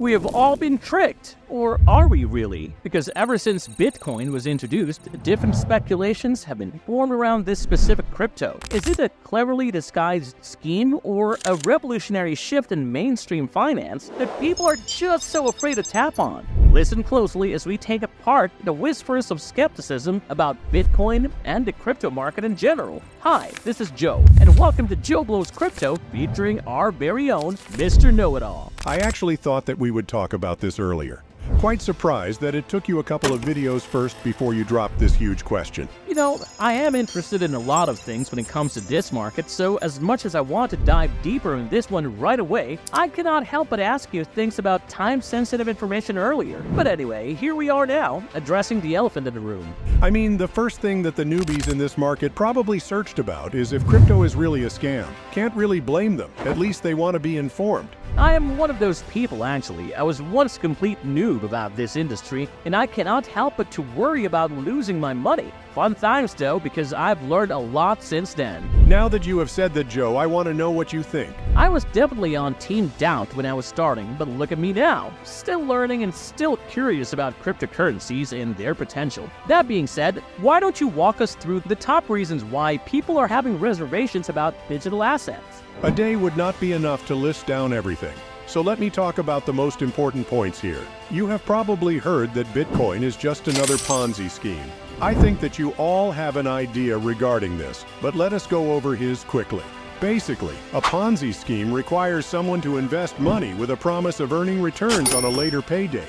We have all been tricked. Or are we really? Because ever since Bitcoin was introduced, different speculations have been formed around this specific crypto. Is it a cleverly disguised scheme or a revolutionary shift in mainstream finance that people are just so afraid to tap on? Listen closely as we take apart the whispers of skepticism about Bitcoin and the crypto market in general. Hi, this is Joe, and welcome to Joe Blows Crypto, featuring our very own Mr. Know-It-All. I actually thought that we would talk about this earlier. Quite surprised that it took you a couple of videos first before you dropped this huge question. You know, I am interested in a lot of things when it comes to this market, so as much as I want to dive deeper in this one right away, I cannot help but ask you things about time-sensitive information earlier. But anyway, here we are now, addressing the elephant in the room. I mean, the first thing that the newbies in this market probably searched about is if crypto is really a scam. Can't really blame them. At least they want to be informed. I am one of those people, actually. I was once a complete noob about this industry, and I cannot help but to worry about losing my money. Fun times though, because I've learned a lot since then. Now that you have said that, Joe, I want to know what you think. I was definitely on Team Doubt when I was starting, but look at me now. Still learning and still curious about cryptocurrencies and their potential. That being said, why don't you walk us through the top reasons why people are having reservations about digital assets? A day would not be enough to list down everything. So let me talk about the most important points here. You have probably heard that Bitcoin is just another Ponzi scheme. I think that you all have an idea regarding this, but let us go over his quickly. Basically, a Ponzi scheme requires someone to invest money with a promise of earning returns on a later pay date.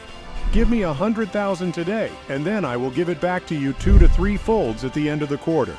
Give me $100,000 today, and then I will give it back to you 2 to 3 folds at the end of the quarter.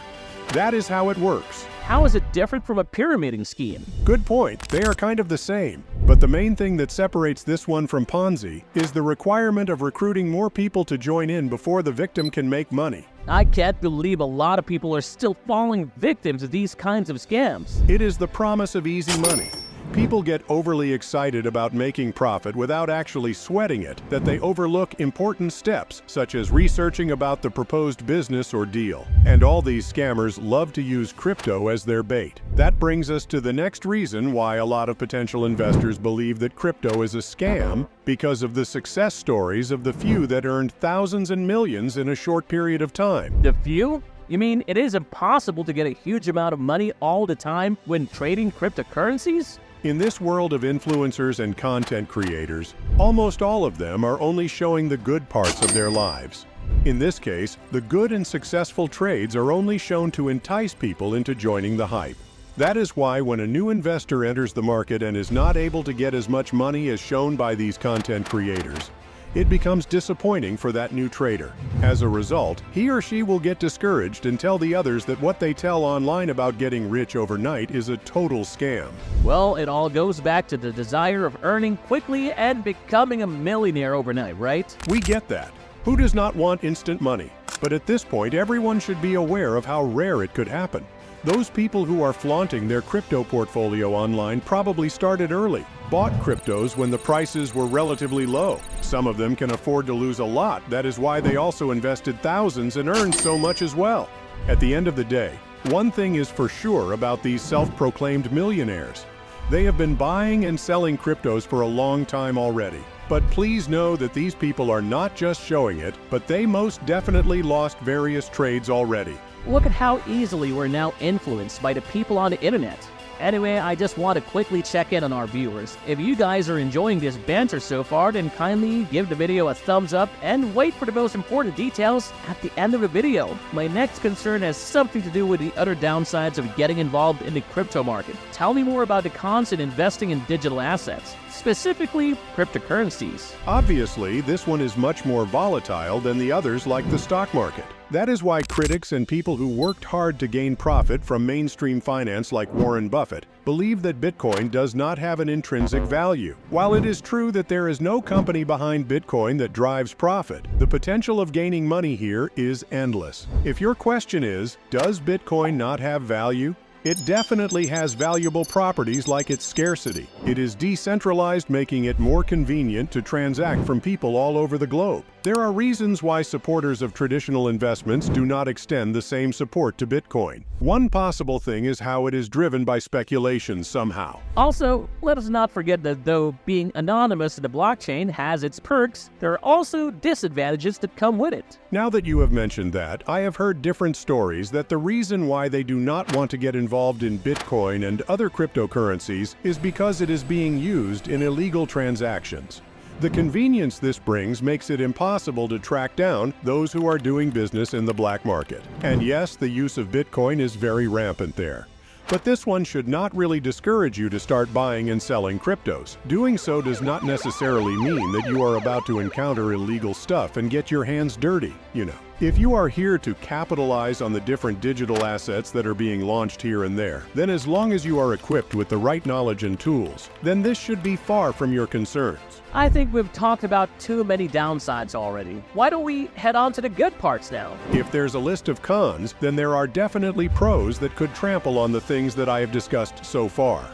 That is how it works. How is it different from a pyramiding scheme? Good point. They are kind of the same. But the main thing that separates this one from Ponzi is the requirement of recruiting more people to join in before the victim can make money. I can't believe a lot of people are still falling victims of these kinds of scams. It is the promise of easy money. People get overly excited about making profit without actually sweating it, that they overlook important steps, such as researching about the proposed business or deal. And all these scammers love to use crypto as their bait. That brings us to the next reason why a lot of potential investors believe that crypto is a scam, because of the success stories of the few that earned thousands and millions in a short period of time. The few? You mean it is impossible to get a huge amount of money all the time when trading cryptocurrencies? In this world of influencers and content creators, almost all of them are only showing the good parts of their lives. In this case, the good and successful trades are only shown to entice people into joining the hype. That is why when a new investor enters the market and is not able to get as much money as shown by these content creators, it becomes disappointing for that new trader. As a result, he or she will get discouraged and tell the others that what they tell online about getting rich overnight is a total scam. Well, it all goes back to the desire of earning quickly and becoming a millionaire overnight, right? We get that. Who does not want instant money? But at this point, everyone should be aware of how rare it could happen. Those people who are flaunting their crypto portfolio online probably started early, bought cryptos when the prices were relatively low. Some of them can afford to lose a lot. That is why they also invested thousands and earned so much as well. At the end of the day, one thing is for sure about these self-proclaimed millionaires. They have been buying and selling cryptos for a long time already. But please know that these people are not just showing it, but they most definitely lost various trades already. Look at how easily we're now influenced by the people on the internet. Anyway, I just want to quickly check in on our viewers. If you guys are enjoying this banter so far, then kindly give the video a thumbs up and wait for the most important details at the end of the video. My next concern has something to do with the other downsides of getting involved in the crypto market. Tell me more about the cons in investing in digital assets, specifically cryptocurrencies. Obviously, this one is much more volatile than the others like the stock market. That is why critics and people who worked hard to gain profit from mainstream finance like Warren Buffett believe that Bitcoin does not have an intrinsic value. While it is true that there is no company behind Bitcoin that drives profit, the potential of gaining money here is endless. If your question is, does Bitcoin not have value? It definitely has valuable properties like its scarcity. It is decentralized, making it more convenient to transact from people all over the globe. There are reasons why supporters of traditional investments do not extend the same support to Bitcoin. One possible thing is how it is driven by speculation somehow. Also, let us not forget that though being anonymous in the blockchain has its perks, there are also disadvantages that come with it. Now that you have mentioned that, I have heard different stories that the reason why they do not want to get involved in Bitcoin and other cryptocurrencies is because it is being used in illegal transactions. The convenience this brings makes it impossible to track down those who are doing business in the black market. And yes, the use of Bitcoin is very rampant there. But this one should not really discourage you to start buying and selling cryptos. Doing so does not necessarily mean that you are about to encounter illegal stuff and get your hands dirty, you know. If you are here to capitalize on the different digital assets that are being launched here and there, then as long as you are equipped with the right knowledge and tools, then this should be far from your concerns. I think we've talked about too many downsides already. Why don't we head on to the good parts now? If there's a list of cons, then there are definitely pros that could trample on the things that I have discussed so far.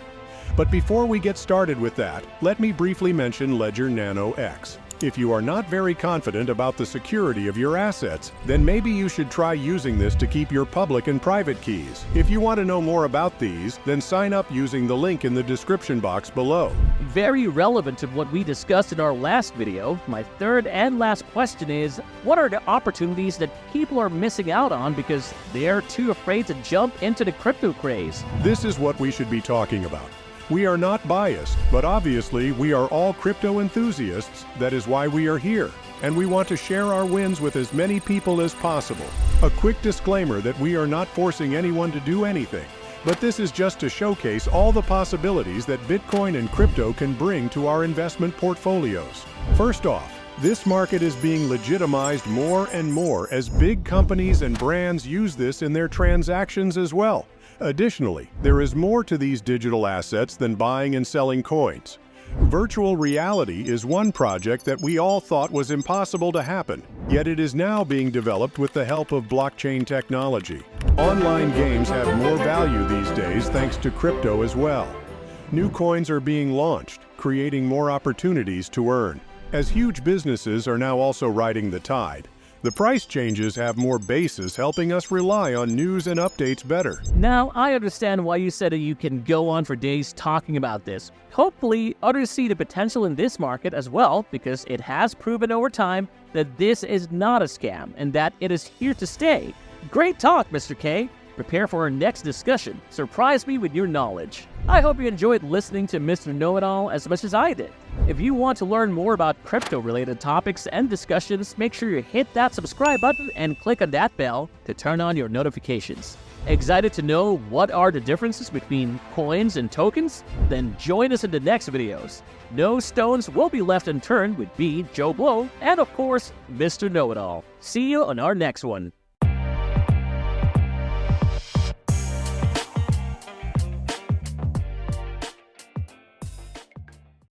But before we get started with that, let me briefly mention Ledger Nano X. If you are not very confident about the security of your assets, then maybe you should try using this to keep your public and private keys. If you want to know more about these, then sign up using the link in the description box below. Very relevant to what we discussed in our last video, my third and last question is, what are the opportunities that people are missing out on because they are too afraid to jump into the crypto craze? This is what we should be talking about. We are not biased, but obviously we are all crypto enthusiasts. That is why we are here, and we want to share our wins with as many people as possible. A quick disclaimer that we are not forcing anyone to do anything, but this is just to showcase all the possibilities that Bitcoin and crypto can bring to our investment portfolios. First off, this market is being legitimized more and more as big companies and brands use this in their transactions as well. Additionally, there is more to these digital assets than buying and selling coins. Virtual reality is one project that we all thought was impossible to happen, yet it is now being developed with the help of blockchain technology. Online games have more value these days thanks to crypto as well. New coins are being launched, creating more opportunities to earn. As huge businesses are now also riding the tide, the price changes have more basis, helping us rely on news and updates better. Now, I understand why you said that you can go on for days talking about this. Hopefully, others see the potential in this market as well, because it has proven over time that this is not a scam and that it is here to stay. Great talk, Mr. K. Prepare for our next discussion. Surprise me with your knowledge. I hope you enjoyed listening to Mr. Know-It-All as much as I did. If you want to learn more about crypto-related topics and discussions, make sure you hit that subscribe button and click on that bell to turn on your notifications. Excited to know what are the differences between coins and tokens? Then join us in the next videos. No stones will be left unturned with me, Joe Blow, and of course, Mr. Know-It-All. See you on our next one.